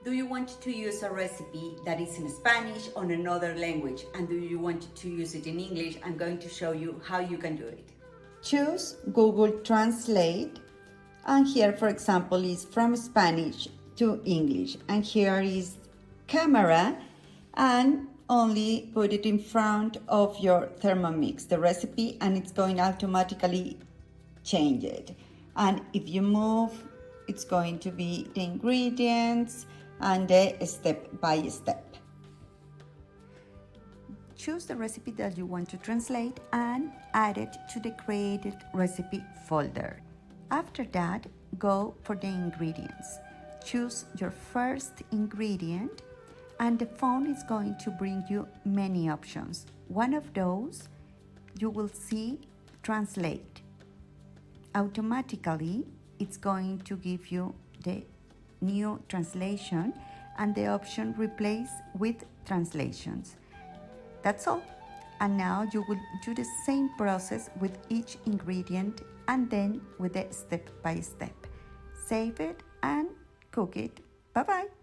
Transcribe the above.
Do you want to use a recipe that is in Spanish or another language? And do you want to use it in English? I'm going to show you how you can do it. Choose Google Translate. And here, for example, is from Spanish to English. And here is camera, and only put it in front of your Thermomix, the recipe, and it's going to automatically change it. And if you move, it's going to be the ingredients and the step by step. Choose the recipe that you want to translate and add it to the created recipe folder. After that, go for the ingredients. Choose your first ingredient, and the phone is going to bring you many options. One of those, you will see Translate. Automatically, it's going to give you the new translation and the option Replace with Translations. That's all. And now you will do the same process with each ingredient and then with the step by step. Save it and cook it. Bye-bye.